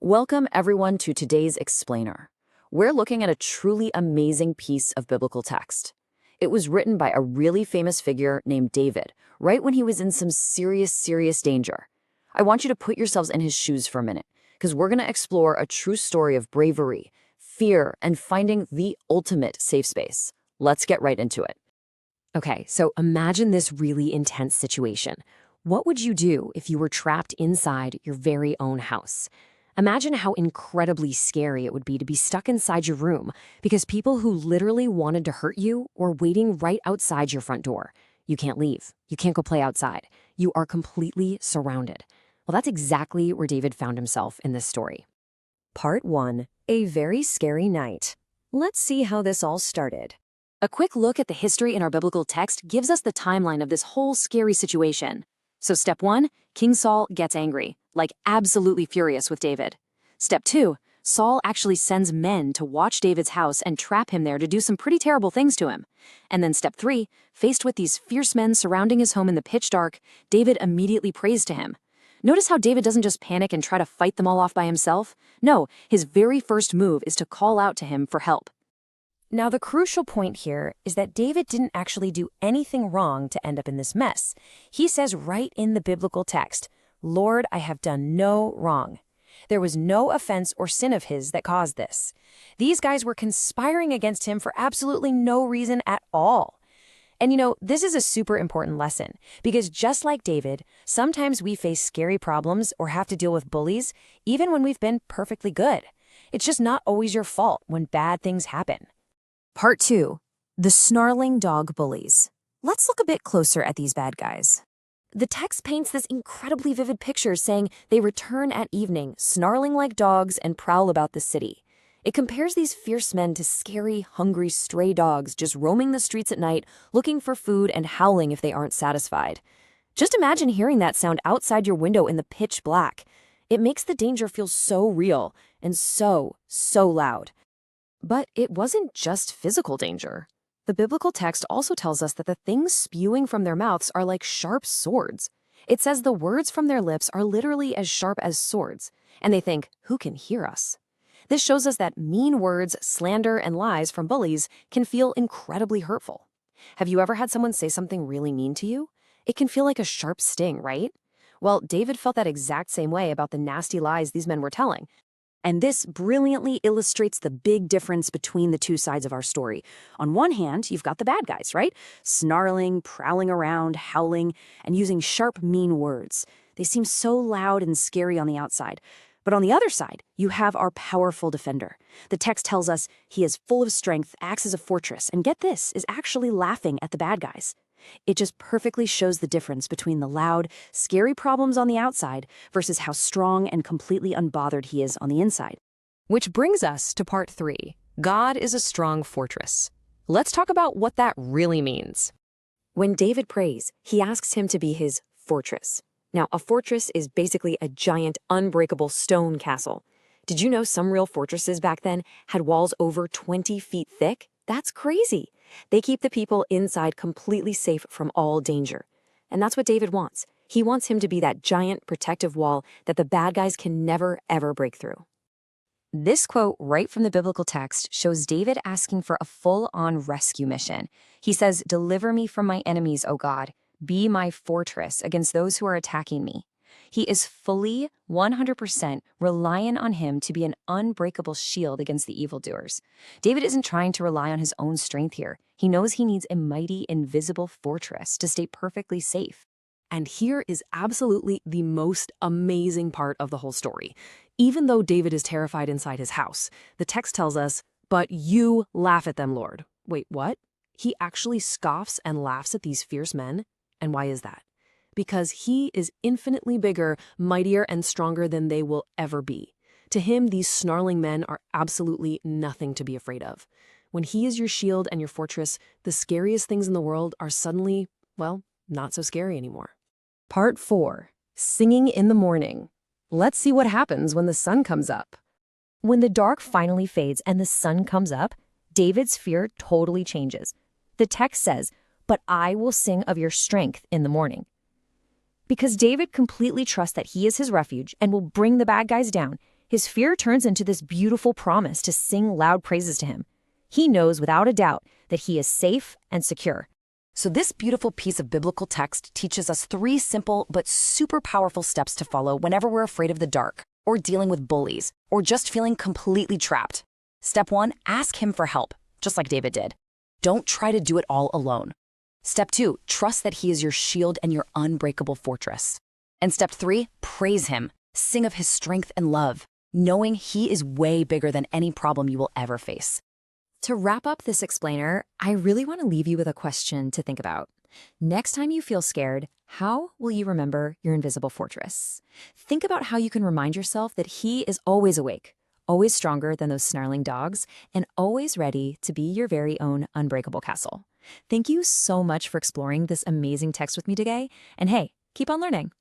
Welcome, everyone, to today's Explainer. We're looking at a truly amazing piece of biblical text. It was written by a really famous figure named David, right when he was in some serious danger. I want you to put yourselves in his shoes for a minute, because we're going to explore a true story of bravery, fear, and finding the ultimate safe space. Let's get right into it. Okay, so imagine this really intense situation. What would you do if you were trapped inside your very own house? Imagine how incredibly scary it would be to be stuck inside your room because people who literally wanted to hurt you were waiting right outside your front door. You can't leave. You can't go play outside. You are completely surrounded. Well, that's exactly where David found himself in this story. Part 1. A very scary night. Let's see how this all started. A quick look at the history in our biblical text gives us the timeline of this whole scary situation. So step 1, King Saul gets angry, like absolutely furious with David. Step 2, Saul actually sends men to watch David's house and trap him there to do some pretty terrible things to him. And then step 3, faced with these fierce men surrounding his home in the pitch dark, David immediately prays to him. Notice how David doesn't just panic and try to fight them all off by himself. No, his very first move is to call out to him for help. Now, the crucial point here is that David didn't actually do anything wrong to end up in this mess. He says right in the biblical text, "Lord, I have done no wrong." There was no offense or sin of his that caused this. These guys were conspiring against him for absolutely no reason at all. And this is a super important lesson, because just like David, sometimes we face scary problems or have to deal with bullies, even when we've been perfectly good. It's just not always your fault when bad things happen. Part 2. The snarling dog bullies. Let's look a bit closer at these bad guys. The text paints this incredibly vivid picture saying they return at evening, snarling like dogs, and prowl about the city. It compares these fierce men to scary, hungry, stray dogs just roaming the streets at night, looking for food and howling if they aren't satisfied. Just imagine hearing that sound outside your window in the pitch black. It makes the danger feel so real and so loud. But it wasn't just physical danger. The biblical text also tells us that the things spewing from their mouths are like sharp swords. It says the words from their lips are literally as sharp as swords, and they think, who can hear us? This shows us that mean words, slander, and lies from bullies can feel incredibly hurtful. Have you ever had someone say something really mean to you? It can feel like a sharp sting, right? Well, David felt that exact same way about the nasty lies these men were telling. And this brilliantly illustrates the big difference between the two sides of our story. On one hand, you've got the bad guys, right? Snarling, prowling around, howling, and using sharp, mean words. They seem so loud and scary on the outside. But on the other side, you have our powerful defender. The text tells us he is full of strength, acts as a fortress, and get this, is actually laughing at the bad guys. It just perfectly shows the difference between the loud, scary problems on the outside versus how strong and completely unbothered he is on the inside. Which brings us to part 3. God is a strong fortress. Let's talk about what that really means. When David prays, he asks him to be his fortress. Now, a fortress is basically a giant, unbreakable stone castle. Did you know some real fortresses back then had walls over 20 feet thick? That's crazy. They keep the people inside completely safe from all danger. And that's what David wants. He wants him to be that giant protective wall that the bad guys can never, ever break through. This quote right from the biblical text shows David asking for a full-on rescue mission. He says, "Deliver me from my enemies, O God. Be my fortress against those who are attacking me." He is fully, 100% reliant on him to be an unbreakable shield against the evildoers. David isn't trying to rely on his own strength here. He knows he needs a mighty, invisible fortress to stay perfectly safe. And here is absolutely the most amazing part of the whole story. Even though David is terrified inside his house, the text tells us, "But you laugh at them, Lord." Wait, what? He actually scoffs and laughs at these fierce men? And why is that? Because he is infinitely bigger, mightier, and stronger than they will ever be. To him, these snarling men are absolutely nothing to be afraid of. When he is your shield and your fortress, the scariest things in the world are suddenly, well, not so scary anymore. Part 4. Singing in the morning. Let's see what happens when the sun comes up. When the dark finally fades and the sun comes up, David's fear totally changes. The text says, "But I will sing of your strength in the morning." Because David completely trusts that he is his refuge and will bring the bad guys down, his fear turns into this beautiful promise to sing loud praises to him. He knows without a doubt that he is safe and secure. So this beautiful piece of biblical text teaches us 3 simple but super powerful steps to follow whenever we're afraid of the dark, or dealing with bullies, or just feeling completely trapped. Step 1, ask him for help, just like David did. Don't try to do it all alone. Step 2, trust that he is your shield and your unbreakable fortress. And step 3, praise him. Sing of his strength and love, knowing he is way bigger than any problem you will ever face. To wrap up this explainer, I really want to leave you with a question to think about. Next time you feel scared, how will you remember your invisible fortress? Think about how you can remind yourself that he is always awake, always stronger than those snarling dogs, and always ready to be your very own unbreakable castle. Thank you so much for exploring this amazing text with me today, and hey, keep on learning.